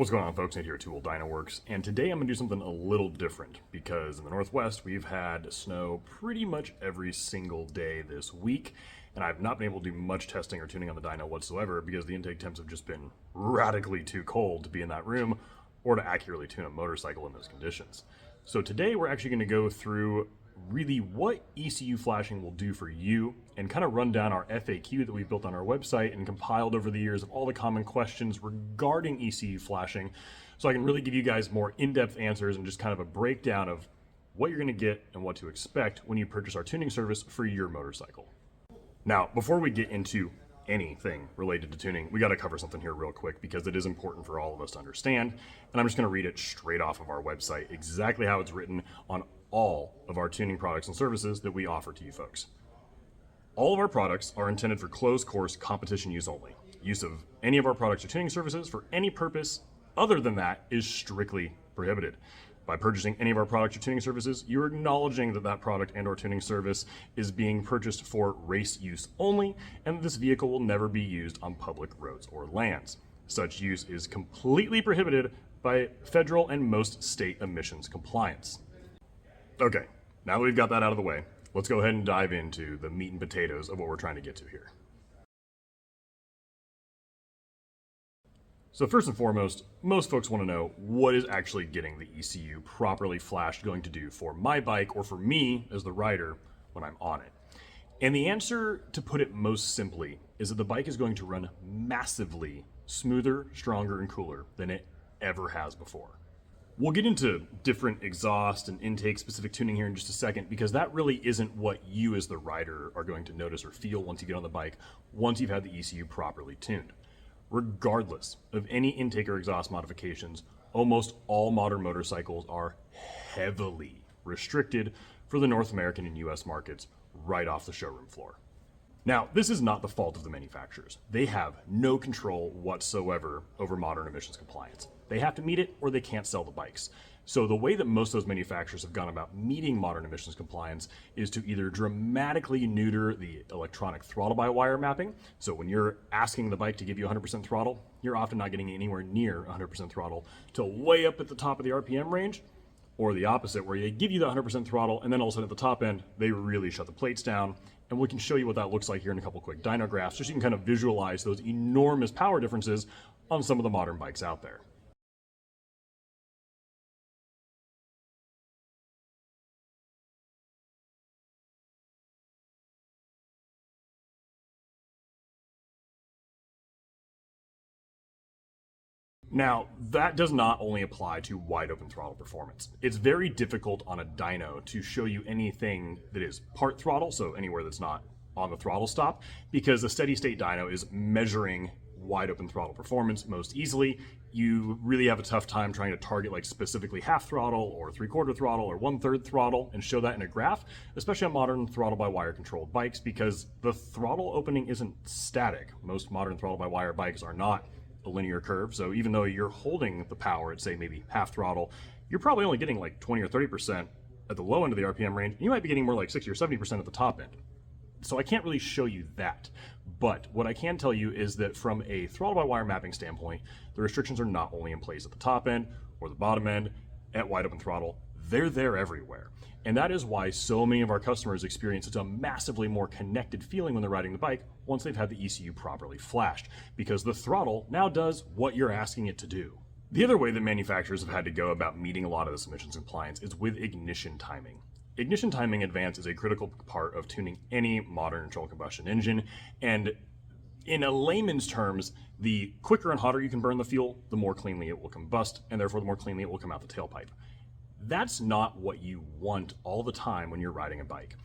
What's going on, folks? Nate here at Wheel DynoWorks, and today I'm going to do something a little different because in the Northwest we've had snow pretty much every single day this week, and I've not been able to do much testing or tuning on the dyno whatsoever because the intake temps have just been radically too cold to be in that room or to accurately tune a motorcycle in those conditions. So today we're actually going to go through really what ECU flashing will do for you and kind of run down our FAQ that we built on our website and compiled over the years of all the common questions regarding ECU flashing, so I can really give you guys more in-depth answers and just kind of a breakdown of what you're going to get and what to expect when you purchase our tuning service for your motorcycle. Now, before we get into anything related to tuning, we got to cover something here real quick because it is important for all of us to understand, and I'm just going to read it straight off of our website, exactly how it's written on all of our tuning products and services that we offer to you folks. All of our products are intended for closed course competition use only. Use of any of our products or tuning services for any purpose other than that is strictly prohibited. By purchasing any of our products or tuning services, you're acknowledging that that product and or tuning service is being purchased for race use only, and this vehicle will never be used on public roads or lands. Such use is completely prohibited by federal and most state emissions compliance. Okay, now that we've got that out of the way, let's go ahead and dive into the meat and potatoes of what we're trying to get to here. So first and foremost, most folks want to know what is actually getting the ECU properly flashed going to do for my bike or for me as the rider when I'm on it. And the answer, to put it most simply, is that the bike is going to run massively smoother, stronger, and cooler than it ever has before. We'll get into different exhaust and intake specific tuning here in just a second because that really isn't what you as the rider are going to notice or feel once you get on the bike, once you've had the ECU properly tuned. Regardless of any intake or exhaust modifications, almost all modern motorcycles are heavily restricted for the North American and US markets right off the showroom floor. Now, this is not the fault of the manufacturers. They have no control whatsoever over modern emissions compliance. They have to meet it or they can't sell the bikes. So the way that most of those manufacturers have gone about meeting modern emissions compliance is to either dramatically neuter the electronic throttle-by-wire mapping. So when you're asking the bike to give you 100% throttle, you're often not getting anywhere near 100% throttle till way up at the top of the RPM range, or the opposite, where they give you the 100% throttle and then all of a sudden at the top end, they really shut the plates down. And we can show you what that looks like here in a couple quick dyno graphs, just so you can kind of visualize those enormous power differences on some of the modern bikes out there. Now, that does not only apply to wide open throttle performance. It's very difficult on a dyno to show you anything that is part throttle, so anywhere that's not on the throttle stop, because a steady state dyno is measuring wide open throttle performance most easily. You really have a tough time trying to target like specifically half throttle or 3/4 throttle or 1/3 throttle and show that in a graph, especially on modern throttle by wire controlled bikes, because the throttle opening isn't static. Most modern throttle by wire bikes are not a linear curve, so even though you're holding the power at say maybe half throttle, you're probably only getting like 20 or 30% at the low end of the RPM range, and you might be getting more like 60 or 70% at the top end. So I can't really show you that, but what I can tell you is that from a throttle by wire mapping standpoint, the restrictions are not only in place at the top end or the bottom end at wide open throttle, they're there everywhere. And that is why so many of our customers experience such a massively more connected feeling when they're riding the bike once they've had the ECU properly flashed, because the throttle now does what you're asking it to do. The other way that manufacturers have had to go about meeting a lot of this emissions compliance is with ignition timing. Ignition timing advance is a critical part of tuning any modern internal combustion engine, and in a layman's terms, the quicker and hotter you can burn the fuel, the more cleanly it will combust, and therefore the more cleanly it will come out the tailpipe. That's not what you want all the time when you're riding a bike.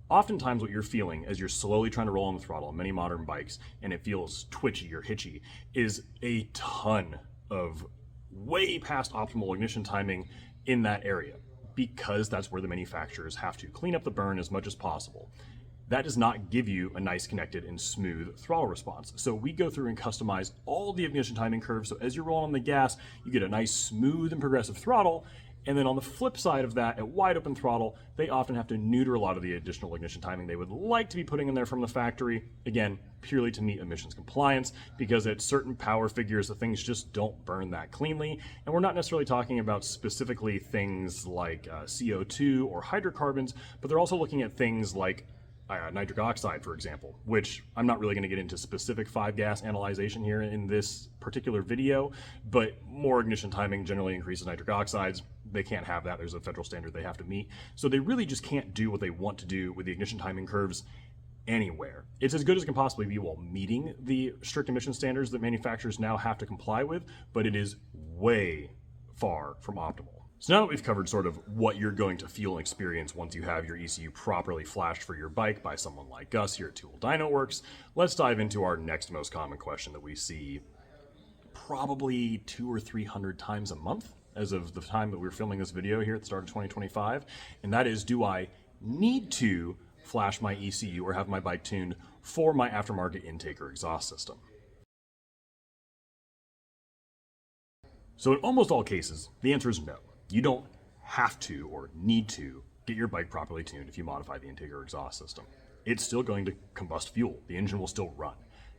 Oftentimes what you're feeling as you're slowly trying to roll on the throttle on many modern bikes and it feels twitchy or hitchy is a ton of way past optimal ignition timing in that area, because that's where the manufacturers have to clean up the burn as much as possible. That does not give you a nice connected and smooth throttle response. So we go through and customize all the ignition timing curves, so as you're rolling on the gas, you get a nice smooth and progressive throttle, And then on the flip side of that, at wide open throttle, they often have to neuter a lot of the additional ignition timing they would like to be putting in there from the factory, again, purely to meet emissions compliance, because at certain power figures, the things just don't burn that cleanly. And we're not necessarily talking about specifically things like CO2 or hydrocarbons, but they're also looking at things like nitric oxide, for example, which I'm not really going to get into specific 5-gas analyzation here in this particular video, but more ignition timing generally increases nitric oxides. They can't have that. There's a federal standard they have to meet. So they really just can't do what they want to do with the ignition timing curves anywhere. It's as good as it can possibly be while meeting the strict emission standards that manufacturers now have to comply with, but it is way far from optimal. So now that we've covered sort of what you're going to feel and experience once you have your ECU properly flashed for your bike by someone like us here at Wheel DynoWorks, let's dive into our next most common question that we see probably 200 or 300 times a month as of the time that we're filming this video here at the start of 2025. And that is, do I need to flash my ECU or have my bike tuned for my aftermarket intake or exhaust system? So in almost all cases, the answer is no. You don't have to or need to get your bike properly tuned if you modify the intake or exhaust system. It's still going to combust fuel. The engine will still run.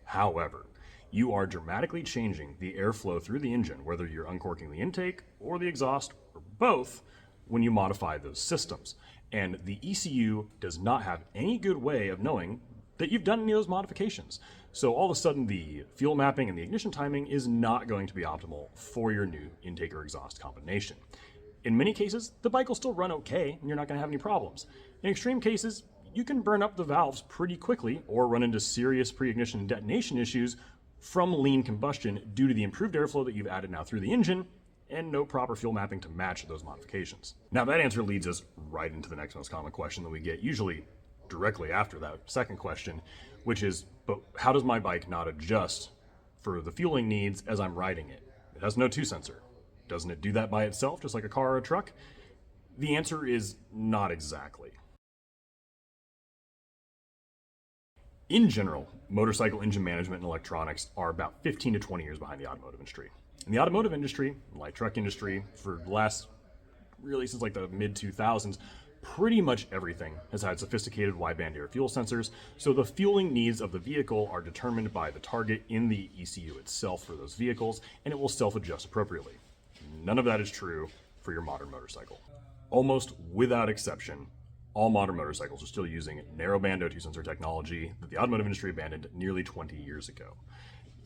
However, you are dramatically changing the airflow through the engine, whether you're uncorking the intake or the exhaust or both, when you modify those systems. And the ECU does not have any good way of knowing that you've done any of those modifications. So all of a sudden the fuel mapping and the ignition timing is not going to be optimal for your new intake or exhaust combination. In many cases, the bike will still run okay and you're not going to have any problems. In extreme cases, you can burn up the valves pretty quickly or run into serious pre-ignition and detonation issues from lean combustion due to the improved airflow that you've added now through the engine and no proper fuel mapping to match those modifications. Now that answer leads us right into the next most common question that we get, usually directly after that second question, which is, but how does my bike not adjust for the fueling needs as I'm riding it? It has no O2 sensor. Doesn't it do that by itself, just like a car or a truck? The answer is not exactly. In general, motorcycle engine management and electronics are about 15 to 20 years behind the automotive industry. In the automotive industry, light truck industry, for the last, really since like the mid-2000s, pretty much everything has had sophisticated wideband air fuel sensors, so the fueling needs of the vehicle are determined by the target in the ECU itself for those vehicles, and it will self-adjust appropriately. None of that is true for your modern motorcycle. Almost without exception, all modern motorcycles are still using narrowband O2 sensor technology that the automotive industry abandoned nearly 20 years ago.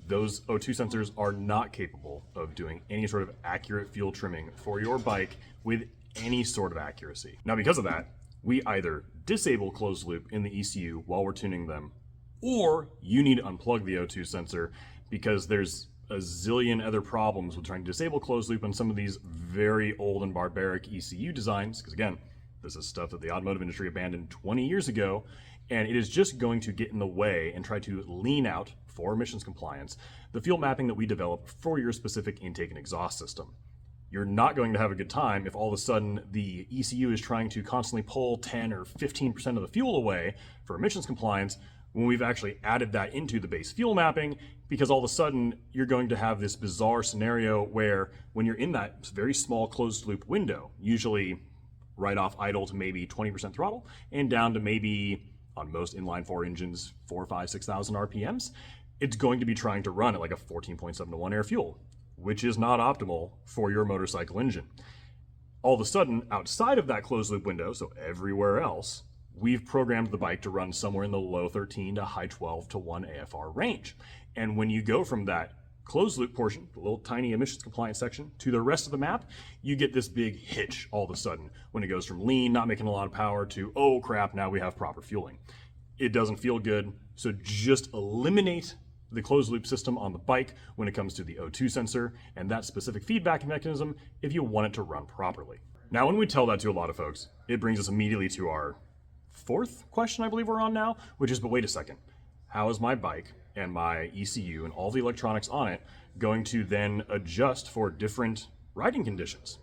Those O2 sensors are not capable of doing any sort of accurate fuel trimming for your bike with any sort of accuracy. Now, because of that, we either disable closed loop in the ECU while we're tuning them, or you need to unplug the O2 sensor because there's a zillion other problems with trying to disable closed loop on some of these very old and barbaric ECU designs, because again, this is stuff that the automotive industry abandoned 20 years ago, and it is just going to get in the way and try to lean out, for emissions compliance, the fuel mapping that we develop for your specific intake and exhaust system. You're not going to have a good time if all of a sudden the ECU is trying to constantly pull 10 or 15% of the fuel away for emissions compliance when we've actually added that into the base fuel mapping, because all of a sudden you're going to have this bizarre scenario where when you're in that very small closed loop window, usually right off idle to maybe 20% throttle and down to maybe, on most inline four engines, 4,000, 5,000, 6,000 RPMs, it's going to be trying to run at like a 14.7 to 1 air fuel, which is not optimal for your motorcycle engine. All of a sudden, outside of that closed loop window, so everywhere else, we've programmed the bike to run somewhere in the low 13 to high 12 to 1 AFR range. And when you go from that closed loop portion, the little tiny emissions compliance section, to the rest of the map, you get this big hitch all of a sudden when it goes from lean, not making a lot of power, to, oh crap, now we have proper fueling. It doesn't feel good, so just eliminate the closed loop system on the bike when it comes to the O2 sensor and that specific feedback mechanism if you want it to run properly. Now, when we tell that to a lot of folks, it brings us immediately to our fourth question I believe we're on now, which is, but wait a second, how is my bike and my ECU and all the electronics on it going to then adjust for different riding conditions?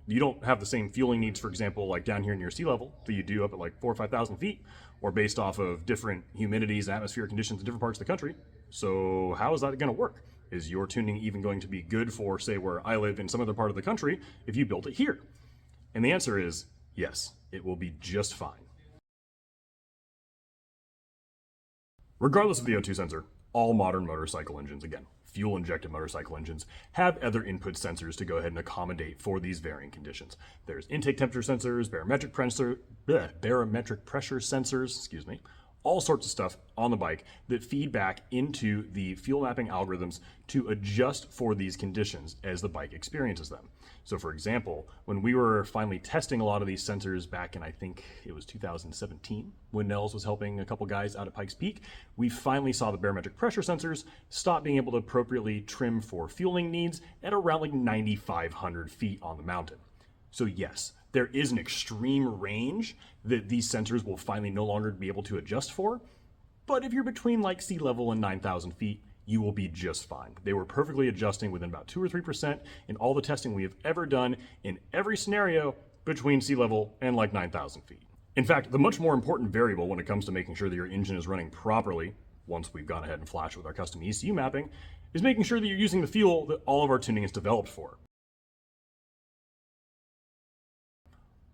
You don't have the same fueling needs, for example, like down here near sea level that you do up at like 4,000 or 5,000 feet, or based off of different humidities and atmospheric conditions in different parts of the country. So how is that going to work? Is your tuning even going to be good for, say, where I live in some other part of the country if you built it here? And the answer is yes, it will be just fine. Regardless of the O2 sensor, all modern motorcycle engines, again, fuel-injected motorcycle engines, have other input sensors to go ahead and accommodate for these varying conditions. There's intake temperature sensors, barometric pressure sensors, all sorts of stuff on the bike that feed back into the fuel mapping algorithms to adjust for these conditions as the bike experiences them. So for example, when we were finally testing a lot of these sensors back in, I think it was 2017, when Nels was helping a couple guys out at Pikes Peak, we finally saw the barometric pressure sensors stop being able to appropriately trim for fueling needs at around like 9,500 feet on the mountain. So yes, there is an extreme range that these sensors will finally no longer be able to adjust for, but if you're between like sea level and 9,000 feet, you will be just fine. They were perfectly adjusting within about 2 or 3% in all the testing we have ever done in every scenario between sea level and like 9,000 feet. In fact, the much more important variable when it comes to making sure that your engine is running properly, once we've gone ahead and flashed with our custom ECU mapping, is making sure that you're using the fuel that all of our tuning is developed for.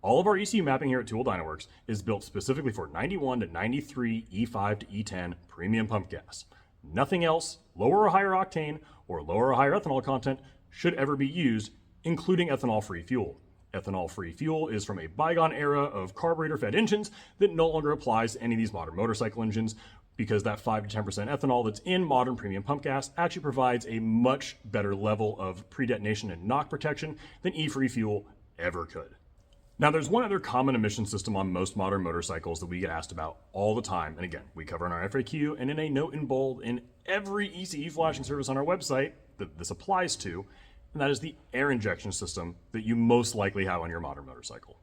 All of our ECU mapping here at Wheel DynoWorks is built specifically for 91 to 93 E5 to E10 premium pump gas. Nothing else, lower or higher octane or lower or higher ethanol content, should ever be used, including ethanol-free fuel. Ethanol-free fuel is from a bygone era of carburetor-fed engines that no longer applies to any of these modern motorcycle engines, because that 5 to 10% ethanol that's in modern premium pump gas actually provides a much better level of pre-detonation and knock protection than E-free fuel ever could. Now, there's one other common emission system on most modern motorcycles that we get asked about all the time. And again, we cover in our FAQ and in a note in bold in every ECU flashing service on our website that this applies to, and that is the air injection system that you most likely have on your modern motorcycle.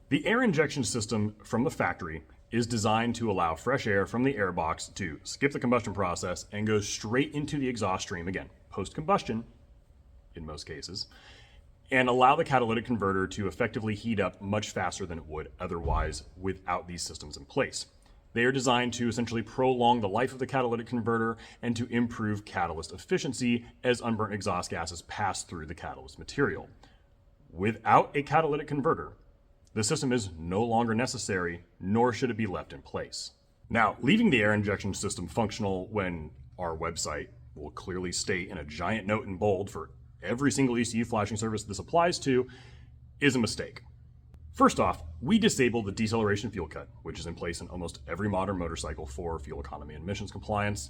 The air injection system from the factory is designed to allow fresh air from the airbox to skip the combustion process and go straight into the exhaust stream, again, post-combustion in most cases, and allow the catalytic converter to effectively heat up much faster than it would otherwise without these systems in place. They are designed to essentially prolong the life of the catalytic converter and to improve catalyst efficiency as unburnt exhaust gases pass through the catalyst material. Without a catalytic converter, the system is no longer necessary, nor should it be left in place. Now, leaving the air injection system functional when our website will clearly state in a giant note in bold for every single ECU flashing service this applies to is a mistake. First off, we disable the deceleration fuel cut, which is in place in almost every modern motorcycle for fuel economy and emissions compliance,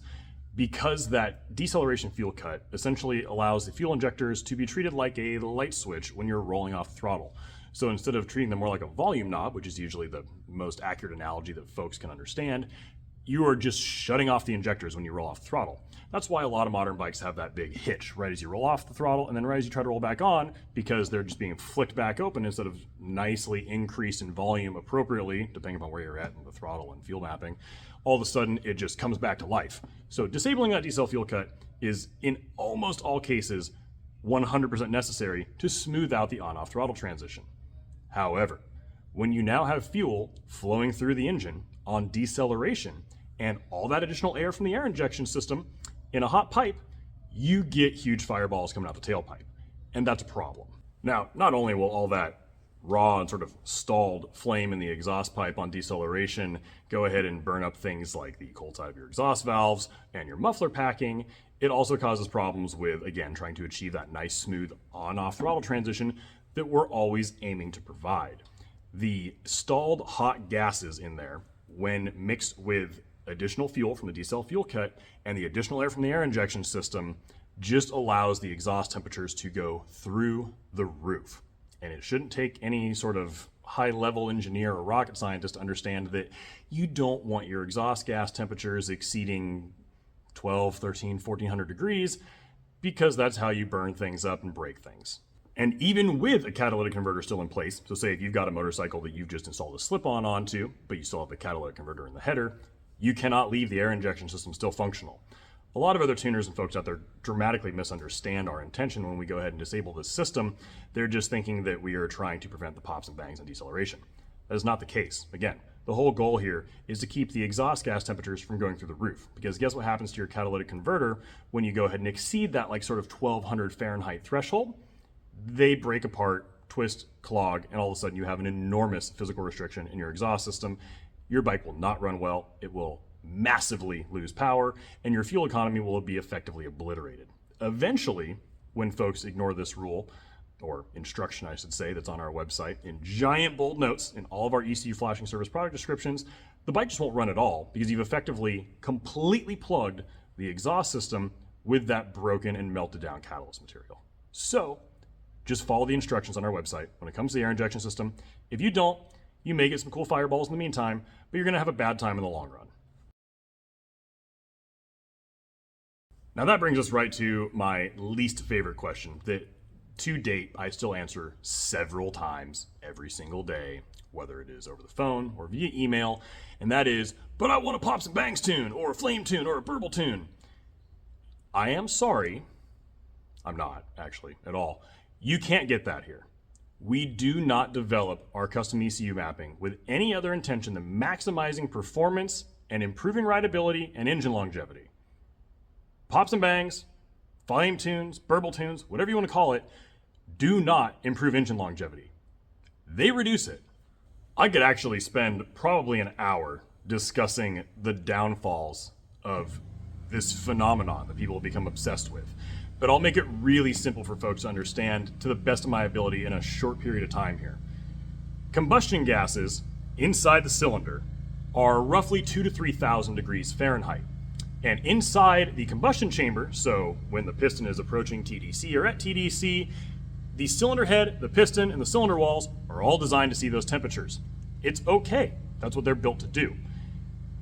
because that deceleration fuel cut essentially allows the fuel injectors to be treated like a light switch when you're rolling off the throttle. So instead of treating them more like a volume knob, which is usually the most accurate analogy that folks can understand, you are just shutting off the injectors when you roll off the throttle. That's why a lot of modern bikes have that big hitch right as you roll off the throttle, and then right as you try to roll back on, because they're just being flicked back open instead of nicely increased in volume appropriately, depending upon where you're at in the throttle and fuel mapping, all of a sudden it just comes back to life. So disabling that decel fuel cut is in almost all cases 100% necessary to smooth out the on-off throttle transition. However, when you now have fuel flowing through the engine on deceleration and all that additional air from the air injection system in a hot pipe, you get huge fireballs coming out the tailpipe, and that's a problem. Now, not only will all that raw and sort of stalled flame in the exhaust pipe on deceleration go ahead and burn up things like the cold side of your exhaust valves and your muffler packing, it also causes problems with, again, trying to achieve that nice smooth on-off throttle transition that we're always aiming to provide. The stalled hot gases in there, when mixed with additional fuel from the decel fuel cut and the additional air from the air injection system, just allows the exhaust temperatures to go through the roof. And it shouldn't take any sort of high-level engineer or rocket scientist to understand that you don't want your exhaust gas temperatures exceeding 12, 13, 1400 degrees, because that's how you burn things up and break things. And even with a catalytic converter still in place, so say if you've got a motorcycle that you've just installed a slip-on onto, but you still have the catalytic converter in the header, you cannot leave the air injection system still functional. A lot of other tuners and folks out there dramatically misunderstand our intention when we go ahead and disable this system. They're just thinking that we are trying to prevent the pops and bangs and deceleration. That is not the case. Again, the whole goal here is to keep the exhaust gas temperatures from going through the roof, because guess what happens to your catalytic converter when you go ahead and exceed that like sort of 1200 Fahrenheit threshold? they break apart, twist, clog, and all of a sudden you have an enormous physical restriction in your exhaust system. Your bike will not run well. It will massively lose power, and your fuel economy will be effectively obliterated. Eventually, when folks ignore this rule, or instruction I should say, that's on our website in giant bold notes in all of our ECU flashing service product descriptions, the bike just won't run at all because you've effectively completely plugged the exhaust system with that broken and melted down catalyst material. So just follow the instructions on our website when it comes to the air injection system. If you don't, you may get some cool fireballs in the meantime, but you're going to have a bad time in the long run. Now that brings us right to my least favorite question that to date I still answer several times every single day, whether it is over the phone or via email, and that is, but I want a Pops and Bangs tune or a Flame tune or a Burble tune. I am sorry, I'm not actually at all. You can't get that here. We do not develop our custom ECU mapping with any other intention than maximizing performance and improving rideability and engine longevity. Pops and Bangs, Flame tunes, Burble tunes, whatever you want to call it, do not improve engine longevity. They reduce it. I could actually spend probably an hour discussing the downfalls of this phenomenon that people have become obsessed with. But I'll make it really simple for folks to understand to the best of my ability in a short period of time here. Combustion gases inside the cylinder are roughly 2,000 to 3,000 degrees Fahrenheit. And inside the combustion chamber, so when the piston is approaching TDC or at TDC, the cylinder head, the piston, and the cylinder walls are all designed to see those temperatures. It's okay. That's what they're built to do.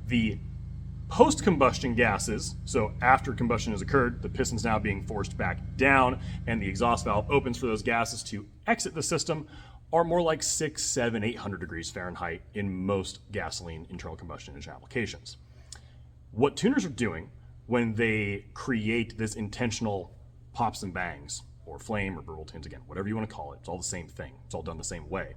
The post-combustion gases, so after combustion has occurred, the piston's now being forced back down and the exhaust valve opens for those gases to exit the system, are more like 600, 700, 800 degrees Fahrenheit in most gasoline internal combustion engine applications. What tuners are doing when they create this intentional Pops and Bangs, or Flame or Burble tunes, again, whatever you want to call it, it's all the same thing. It's all done the same way.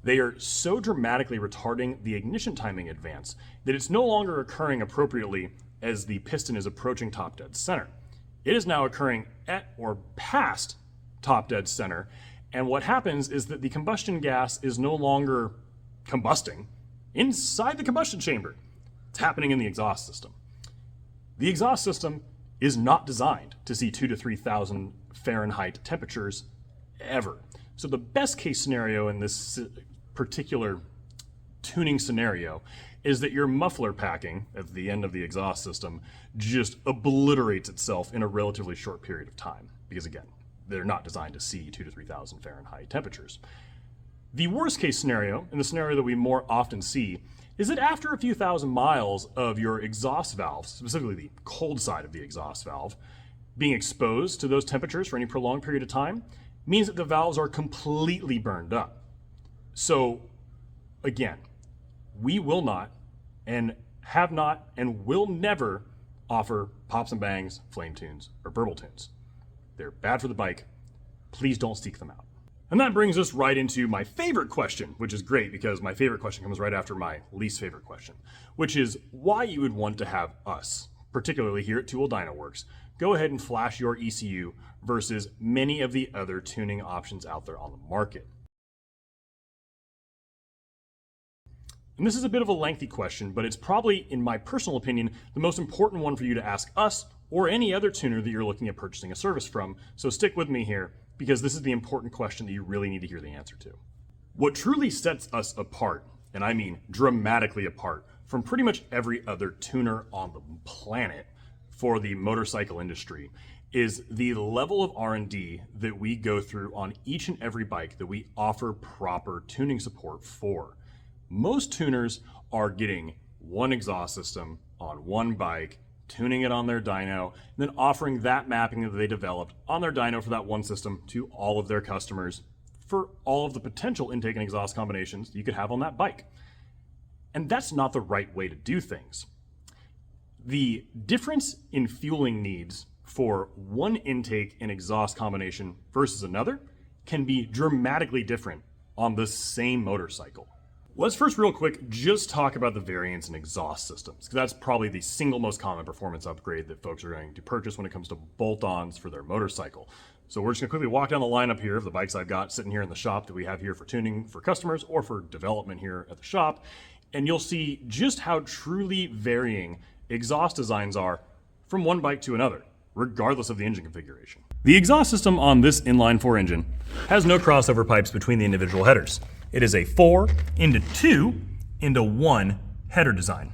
They are so dramatically retarding the ignition timing advance that it's no longer occurring appropriately as the piston is approaching top dead center. It is now occurring at or past top dead center, and what happens is that the combustion gas is no longer combusting inside the combustion chamber. It's happening in the exhaust system. The exhaust system is not designed to see 2,000 to 3,000 Fahrenheit temperatures ever. So the best case scenario in this particular tuning scenario is that your muffler packing at the end of the exhaust system just obliterates itself in a relatively short period of time. Because again, they're not designed to see 2,000 to 3,000 Fahrenheit temperatures. The worst case scenario, and the scenario that we more often see, is that after a few thousand miles of your exhaust valve, specifically the cold side of the exhaust valve, being exposed to those temperatures for any prolonged period of time, means that the valves are completely burned up. So again, we will not and have not and will never offer Pops and Bangs, Flame tunes, or Burble tunes. They're bad for the bike. Please don't seek them out. And that brings us right into my favorite question, which is great because my favorite question comes right after my least favorite question, which is why you would want to have us, particularly here at Wheel DynoWorks, go ahead and flash your ECU versus many of the other tuning options out there on the market. And this is a bit of a lengthy question, but it's probably, in my personal opinion, the most important one for you to ask us or any other tuner that you're looking at purchasing a service from. So stick with me here, because this is the important question that you really need to hear the answer to. What truly sets us apart, and I mean dramatically apart, from pretty much every other tuner on the planet for the motorcycle industry is the level of R&D that we go through on each and every bike that we offer proper tuning support for. Most tuners are getting one exhaust system on one bike, tuning it on their dyno, and then offering that mapping that they developed on their dyno for that one system to all of their customers for all of the potential intake and exhaust combinations you could have on that bike. And that's not the right way to do things. The difference in fueling needs for one intake and exhaust combination versus another can be dramatically different on the same motorcycle. Let's first real quick just talk about the variance in exhaust systems, because that's probably the single most common performance upgrade that folks are going to purchase when it comes to bolt-ons for their motorcycle. So we're just gonna quickly walk down the lineup here of the bikes I've got sitting here in the shop that we have here for tuning for customers or for development here at the shop. And you'll see just how truly varying exhaust designs are from one bike to another, regardless of the engine configuration. The exhaust system on this inline-4 engine has no crossover pipes between the individual headers. It is a 4 into 2 into 1 header design.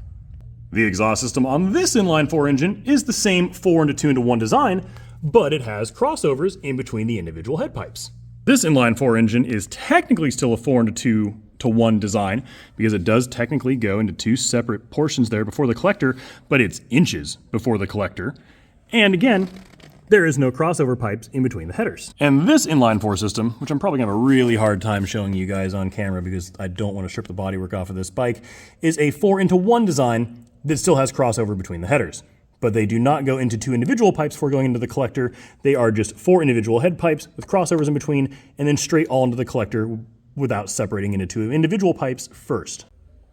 The exhaust system on this inline-4 engine is the same 4 into 2 into 1 design, but it has crossovers in between the individual head pipes. This inline-4 engine is technically still a 4 into 2 to 1 design because it does technically go into 2 separate portions there before the collector, but it's inches before the collector. And again, there is no crossover pipes in between the headers. And this inline-4 system, which I'm probably gonna have a really hard time showing you guys on camera because I don't want to strip the bodywork off of this bike, is a 4 into 1 design that still has crossover between the headers. But they do not go into 2 individual pipes before going into the collector. They are just 4 individual head pipes with crossovers in between and then straight all into the collector without separating into 2 individual pipes first.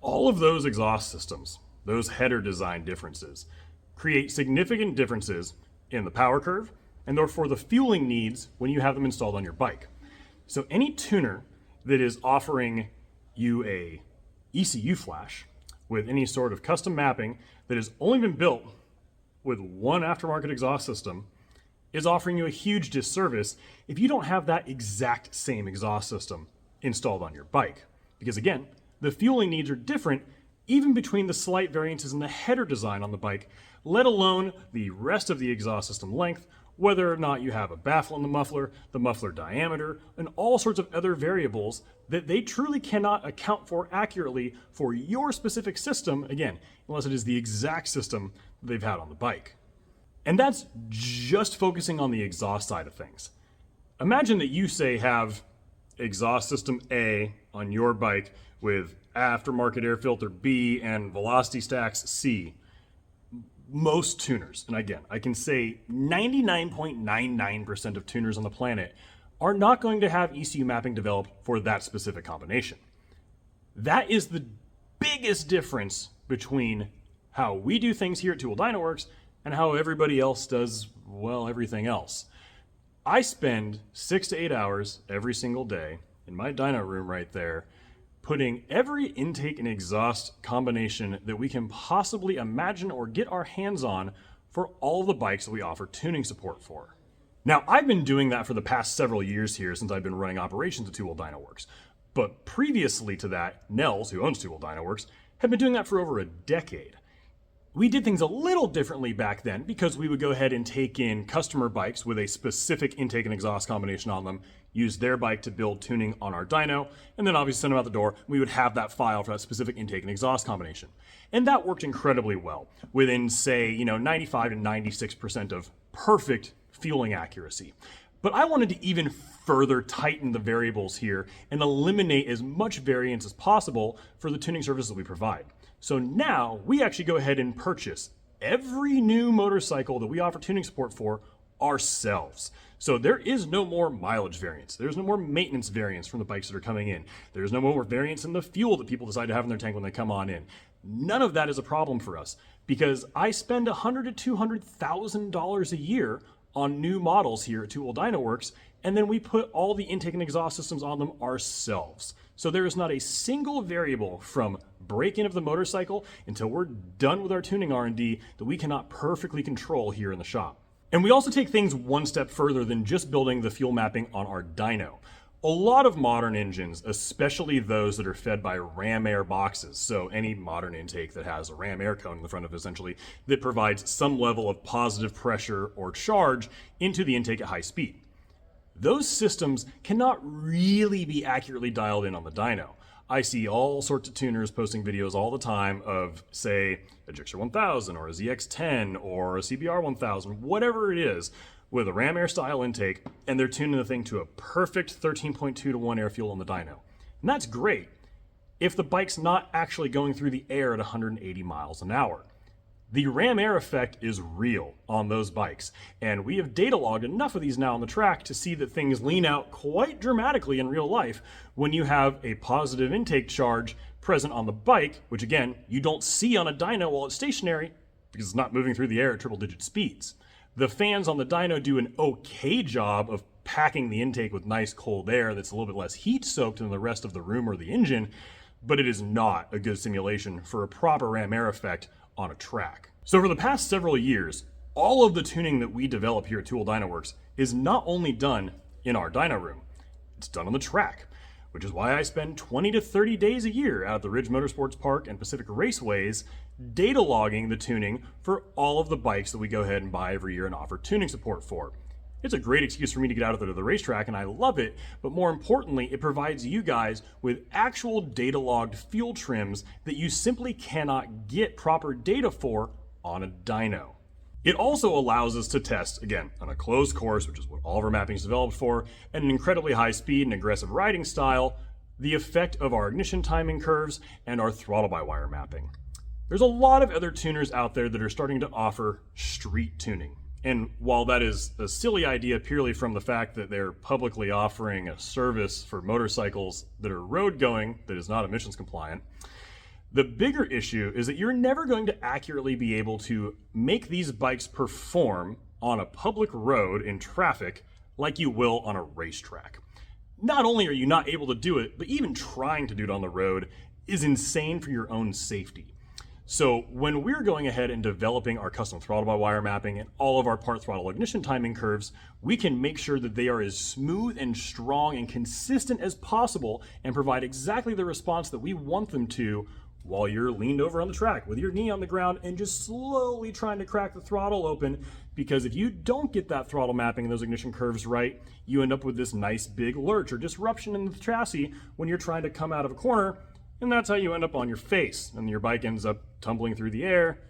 All of those exhaust systems, those header design differences, create significant differences in the power curve and therefore the fueling needs when you have them installed on your bike. So any tuner that is offering you a ECU flash with any sort of custom mapping that has only been built with one aftermarket exhaust system is offering you a huge disservice if you don't have that exact same exhaust system installed on your bike. Because again, the fueling needs are different even between the slight variances in the header design on the bike, let alone the rest of the exhaust system length, whether or not you have a baffle in the muffler diameter, and all sorts of other variables that they truly cannot account for accurately for your specific system, again, unless it is the exact system they've had on the bike. And that's just focusing on the exhaust side of things. Imagine that you, say, have exhaust system A on your bike with aftermarket air filter B and velocity stacks C. Most tuners, and again, I can say 99.99% of tuners on the planet are not going to have ECU mapping developed for that specific combination. That is the biggest difference between how we do things here at Wheel DynoWorks and how everybody else does, well, everything else. I spend 6 to 8 hours every single day in my dyno room right there, putting every intake and exhaust combination that we can possibly imagine or get our hands on for all the bikes that we offer tuning support for. Now, I've been doing that for the past several years here since I've been running operations at Wheel DynoWorks. But previously to that, Nels, who owns Wheel DynoWorks, had been doing that for over a decade. We did things a little differently back then because we would go ahead and take in customer bikes with a specific intake and exhaust combination on them, use their bike to build tuning on our dyno, and then obviously send them out the door. We would have that file for that specific intake and exhaust combination. And that worked incredibly well within, say, 95 to 96% of perfect fueling accuracy. But I wanted to even further tighten the variables here and eliminate as much variance as possible for the tuning services that we provide. So now we actually go ahead and purchase every new motorcycle that we offer tuning support for ourselves. So there is no more mileage variance. There's no more maintenance variance from the bikes that are coming in. There's no more variance in the fuel that people decide to have in their tank when they come on in. None of that is a problem for us because I spend $100,000 to $200,000 a year on new models here at Wheel DynoWorks, and then we put all the intake and exhaust systems on them ourselves. So there is not a single variable from break-in of the motorcycle until we're done with our tuning R&D that we cannot perfectly control here in the shop. And we also take things one step further than just building the fuel mapping on our dyno. A lot of modern engines, especially those that are fed by ram air boxes, so any modern intake that has a ram air cone in the front of it essentially, that provides some level of positive pressure or charge into the intake at high speed. Those systems cannot really be accurately dialed in on the dyno. I see all sorts of tuners posting videos all the time of, say, a Gixxer 1000 or a ZX10 or a CBR 1000, whatever it is, with a ram air style intake, and they're tuning the thing to a perfect 13.2 to 1 air fuel on the dyno. And that's great if the bike's not actually going through the air at 180 miles an hour. The ram air effect is real on those bikes, and we have data logged enough of these now on the track to see that things lean out quite dramatically in real life when you have a positive intake charge present on the bike, which again, you don't see on a dyno while it's stationary because it's not moving through the air at triple-digit speeds. The fans on the dyno do an okay job of packing the intake with nice cold air that's a little bit less heat soaked than the rest of the room or the engine, but it is not a good simulation for a proper ram air effect on a track. So for the past several years, all of the tuning that we develop here at Wheel DynoWorks is not only done in our dyno room, it's done on the track, which is why I spend 20 to 30 days a year out at the Ridge Motorsports Park and Pacific Raceways data logging the tuning for all of the bikes that we go ahead and buy every year and offer tuning support for. It's a great excuse for me to get out there to the racetrack, and I love it, but more importantly, it provides you guys with actual data logged fuel trims that you simply cannot get proper data for on a dyno. It also allows us to test, again, on a closed course, which is what all of our mapping is developed for, at an incredibly high speed and aggressive riding style, the effect of our ignition timing curves and our throttle-by-wire mapping. There's a lot of other tuners out there that are starting to offer street tuning. And while that is a silly idea purely from the fact that they're publicly offering a service for motorcycles that are road going that is not emissions compliant, the bigger issue is that you're never going to accurately be able to make these bikes perform on a public road in traffic like you will on a racetrack. Not only are you not able to do it, but even trying to do it on the road is insane for your own safety. So when we're going ahead and developing our custom throttle-by-wire mapping and all of our part throttle ignition timing curves, we can make sure that they are as smooth and strong and consistent as possible and provide exactly the response that we want them to while you're leaned over on the track with your knee on the ground and just slowly trying to crack the throttle open. Because if you don't get that throttle mapping and those ignition curves right, you end up with this nice big lurch or disruption in the chassis when you're trying to come out of a corner. And that's how you end up on your face, and your bike ends up tumbling through the air,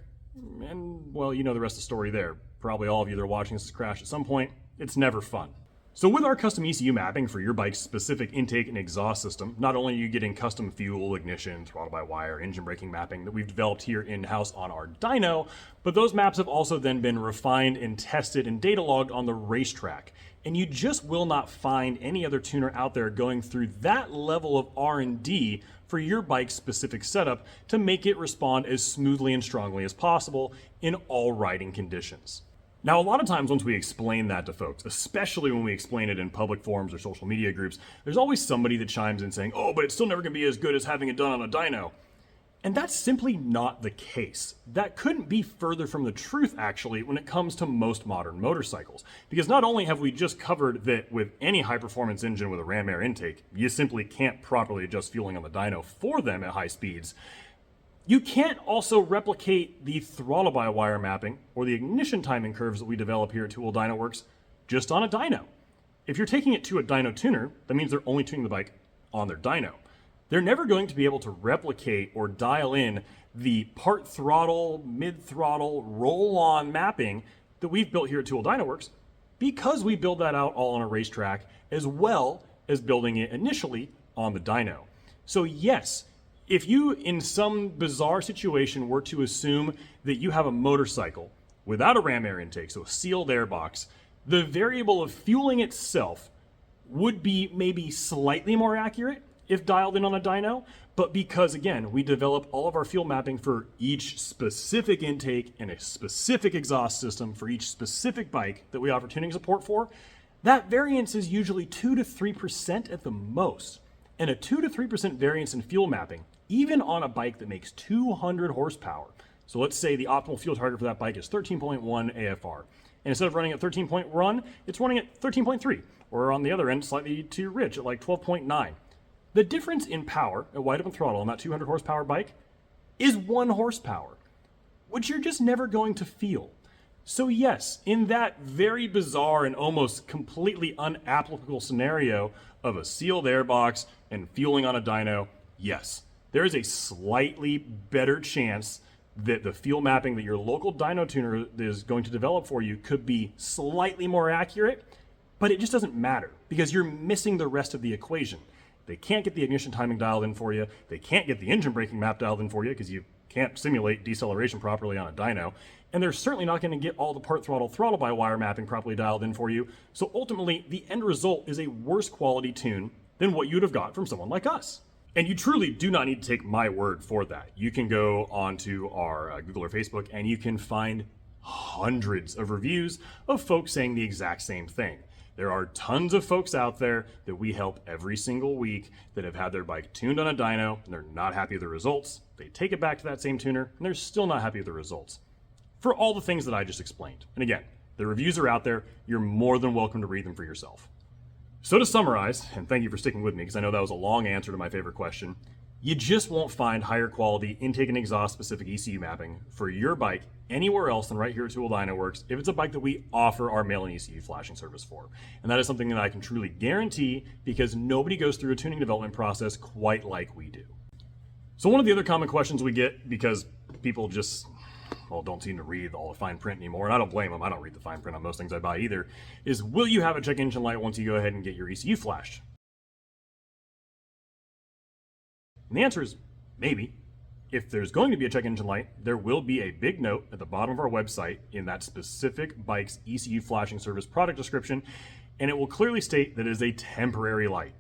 and, well, you know the rest of the story there. Probably all of you that are watching this has crashed at some point. It's never fun. So with our custom ECU mapping for your bike's specific intake and exhaust system, not only are you getting custom fuel, ignition, throttle-by-wire, engine braking mapping that we've developed here in-house on our dyno, but those maps have also then been refined and tested and data logged on the racetrack. And you just will not find any other tuner out there going through that level of R&D for your bike's specific setup to make it respond as smoothly and strongly as possible in all riding conditions. Now, a lot of times once we explain that to folks, especially when we explain it in public forums or social media groups, there's always somebody that chimes in saying, oh, but it's still never going to be as good as having it done on a dyno. And that's simply not the case. That couldn't be further from the truth, actually, when it comes to most modern motorcycles. Because not only have we just covered that with any high-performance engine with a ram air intake, you simply can't properly adjust fueling on the dyno for them at high speeds, you can't also replicate the throttle-by-wire mapping or the ignition timing curves that we develop here at Wheel DynoWorks just on a dyno. If you're taking it to a dyno tuner, that means they're only tuning the bike on their dyno. They're never going to be able to replicate or dial in the part throttle, mid throttle, roll-on mapping that we've built here at Wheel DynoWorks because we build that out all on a racetrack as well as building it initially on the dyno. So yes, if you in some bizarre situation were to assume that you have a motorcycle without a ram air intake, so a sealed air box, the variable of fueling itself would be maybe slightly more accurate if dialed in on a dyno, but because, again, we develop all of our fuel mapping for each specific intake and a specific exhaust system for each specific bike that we offer tuning support for, that variance is usually 2 to 3% at the most. And a 2 to 3% variance in fuel mapping, even on a bike that makes 200 horsepower. So let's say the optimal fuel target for that bike is 13.1 AFR. And instead of running at 13.1, it's running at 13.3, or on the other end, slightly too rich at like 12.9. The difference in power at wide open throttle on that 200 horsepower bike is 1 horsepower, which you're just never going to feel. So yes, in that very bizarre and almost completely unapplicable scenario of a sealed airbox and fueling on a dyno, yes, there is a slightly better chance that the fuel mapping that your local dyno tuner is going to develop for you could be slightly more accurate, but it just doesn't matter because you're missing the rest of the equation. They can't get the ignition timing dialed in for you. They can't get the engine braking map dialed in for you because you can't simulate deceleration properly on a dyno. And they're certainly not going to get all the part throttle-by-wire mapping properly dialed in for you. So ultimately, the end result is a worse quality tune than what you'd have got from someone like us. And you truly do not need to take my word for that. You can go onto our Google or Facebook and you can find hundreds of reviews of folks saying the exact same thing. There are tons of folks out there that we help every single week that have had their bike tuned on a dyno and they're not happy with the results. They take it back to that same tuner and they're still not happy with the results. For all the things that I just explained. And again, the reviews are out there. You're more than welcome to read them for yourself. So to summarize, and thank you for sticking with me because I know that was a long answer to my favorite question, you just won't find higher quality intake and exhaust specific ECU mapping for your bike anywhere else than right here at Wheel DynoWorks if it's a bike that we offer our mail-in ECU flashing service for. And that is something that I can truly guarantee because nobody goes through a tuning development process quite like we do. So one of the other common questions we get, because people just, well, don't seem to read all the fine print anymore, and I don't blame them, I don't read the fine print on most things I buy either, is will you have a check engine light once you go ahead and get your ECU flashed? And the answer is maybe. If there's going to be a check engine light, there will be a big note at the bottom of our website in that specific bike's ECU flashing service product description, and it will clearly state that it is a temporary light.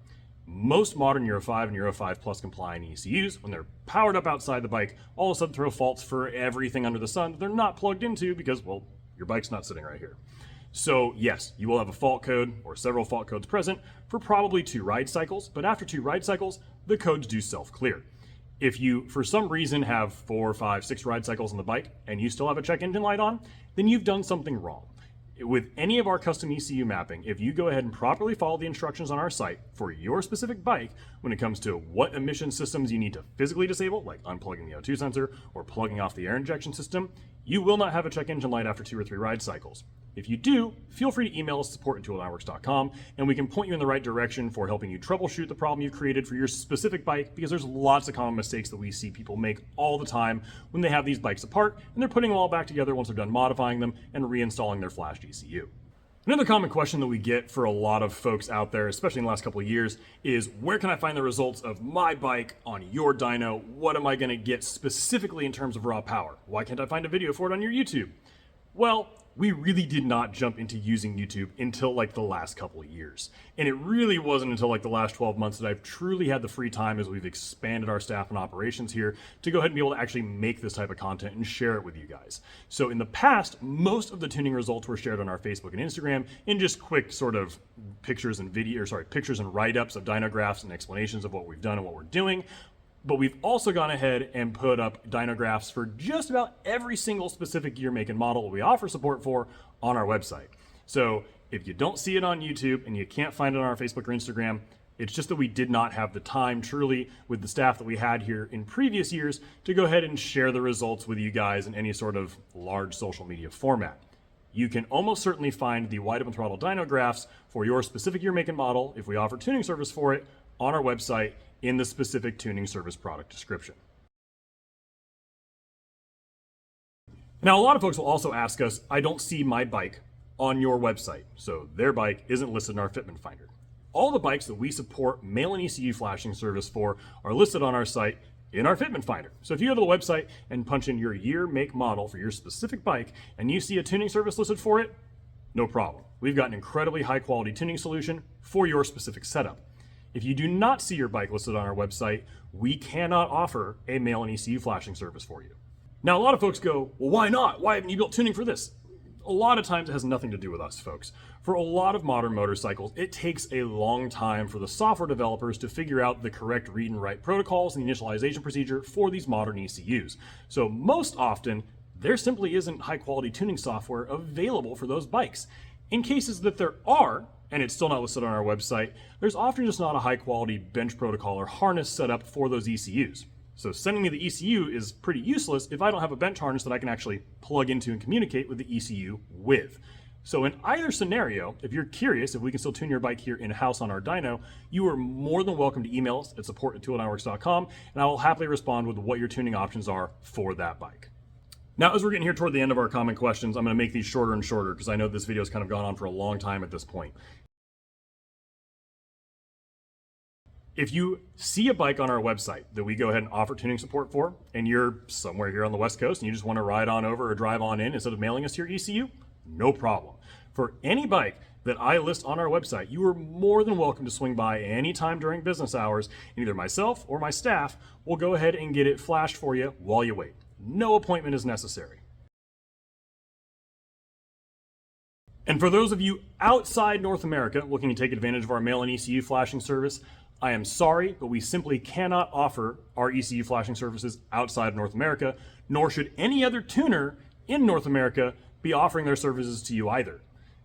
Most modern Euro 5 and Euro 5 Plus compliant ECUs, when they're powered up outside the bike, all of a sudden throw faults for everything under the sun that they're not plugged into because, well, your bike's not sitting right here. So yes, you will have a fault code or several fault codes present for probably 2 ride cycles, but after 2 ride cycles, the codes do self-clear. If you, for some reason, have 4, 5, 6 ride cycles on the bike and you still have a check engine light on, then you've done something wrong. With any of our custom ECU mapping, if you go ahead and properly follow the instructions on our site for your specific bike when it comes to what emission systems you need to physically disable, like unplugging the O2 sensor or plugging off the air injection system, you will not have a check engine light after 2 or 3 ride cycles. If you do, feel free to email us support@wheeldynoworks.com and we can point you in the right direction for helping you troubleshoot the problem you've created for your specific bike, because there's lots of common mistakes that we see people make all the time when they have these bikes apart and they're putting them all back together once they're done modifying them and reinstalling their flashed ECU. Another common question that we get for a lot of folks out there, especially in the last couple of years, is where can I find the results of my bike on your dyno? What am I going to get specifically in terms of raw power? Why can't I find a video for it on your YouTube? Well, we really did not jump into using YouTube until like the last couple of years. And it really wasn't until like the last 12 months that I've truly had the free time as we've expanded our staff and operations here to go ahead and be able to actually make this type of content and share it with you guys. So in the past, most of the tuning results were shared on our Facebook and Instagram in just quick sort of pictures and pictures and write-ups of dynographs and explanations of what we've done and what we're doing. But we've also gone ahead and put up dynographs for just about every single specific gear, make, and model we offer support for on our website. So if you don't see it on YouTube and you can't find it on our Facebook or Instagram, it's just that we did not have the time truly with the staff that we had here in previous years to go ahead and share the results with you guys in any sort of large social media format. You can almost certainly find the wide open throttle dynographs for your specific year, make, and model, if we offer tuning service for it, on our website in the specific tuning service product description. Now, a lot of folks will also ask us, I don't see my bike on your website, so their bike isn't listed in our Fitment finder. All the bikes that we support mail-in ECU flashing service for are listed on our site in our Fitment finder. So if you go to the website and punch in your year, make, model for your specific bike and you see a tuning service listed for it, no problem. We've got an incredibly high quality tuning solution for your specific setup. If you do not see your bike listed on our website, we cannot offer a mail-in ECU flashing service for you. Now, a lot of folks go, well, why not? Why haven't you built tuning for this? A lot of times it has nothing to do with us, folks. For a lot of modern motorcycles, it takes a long time for the software developers to figure out the correct read and write protocols and the initialization procedure for these modern ECUs. So most often, there simply isn't high-quality tuning software available for those bikes. In cases that there are, and it's still not listed on our website, there's often just not a high-quality bench protocol or harness set up for those ECUs. So sending me the ECU is pretty useless if I don't have a bench harness that I can actually plug into and communicate with the ECU with. So in either scenario, if you're curious if we can still tune your bike here in-house on our dyno, you are more than welcome to email us at support@wheeldynoworks.com, and I will happily respond with what your tuning options are for that bike. Now, as we're getting here toward the end of our common questions, I'm going to make these shorter and shorter because I know this video has kind of gone on for a long time at this point. If you see a bike on our website that we go ahead and offer tuning support for, and you're somewhere here on the West Coast and you just want to ride on over or drive on in instead of mailing us your ECU, no problem. For any bike that I list on our website, you are more than welcome to swing by anytime during business hours, and either myself or my staff will go ahead and get it flashed for you while you wait. No appointment is necessary. And for those of you outside North America looking to take advantage of our mail-in ECU flashing service, I am sorry, but we simply cannot offer our ECU flashing services outside of North America, nor should any other tuner in North America be offering their services to you either.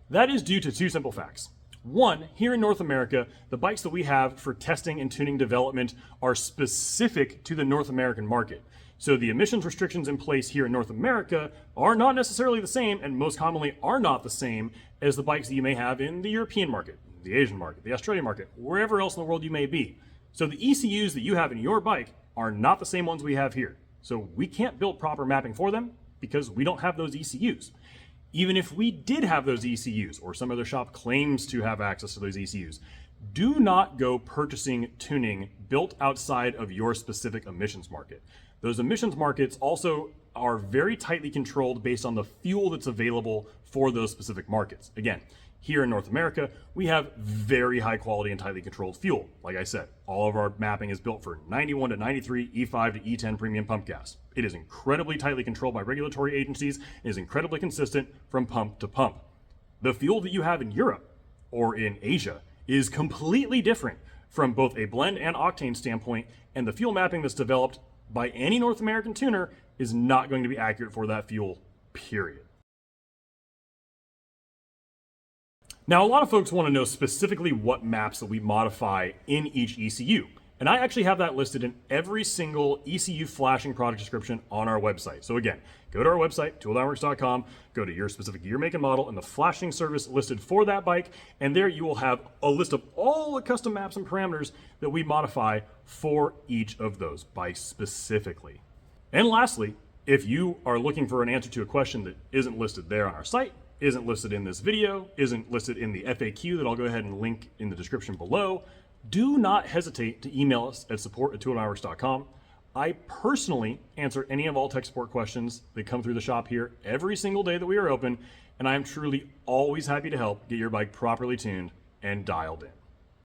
That is due to two simple facts. One, here in North America, the bikes that we have for testing and tuning development are specific to the North American market. So the emissions restrictions in place here in North America are not necessarily the same, and most commonly are not the same as the bikes that you may have in the European market, the Asian market, the Australian market, wherever else in the world you may be. So the ECUs that you have in your bike are not the same ones we have here. So we can't build proper mapping for them because we don't have those ECUs. Even if we did have those ECUs, or some other shop claims to have access to those ECUs, do not go purchasing tuning built outside of your specific emissions market. Those emissions markets also are very tightly controlled based on the fuel that's available for those specific markets. Again, here in North America, we have very high quality and tightly controlled fuel. Like I said, all of our mapping is built for 91 to 93, E5 to E10 premium pump gas. It is incredibly tightly controlled by regulatory agencies and is incredibly consistent from pump to pump. The fuel that you have in Europe or in Asia is completely different from both a blend and octane standpoint, and the fuel mapping that's developed by any North American tuner is not going to be accurate for that fuel, period. Now, a lot of folks want to know specifically what maps that we modify in each ECU. And I actually have that listed in every single ECU flashing product description on our website. So again, go to our website, wheeldynoworks.com, go to your specific year, make, and model, and the flashing service listed for that bike, and there you will have a list of all the custom maps and parameters that we modify for each of those bikes specifically. And lastly, if you are looking for an answer to a question that isn't listed there on our site, isn't listed in this video, isn't listed in the FAQ that I'll go ahead and link in the description below, do not hesitate to email us at support@wheeldynoworks.com. I personally answer any of all tech support questions that come through the shop here every single day that we are open, and I am truly always happy to help get your bike properly tuned and dialed in.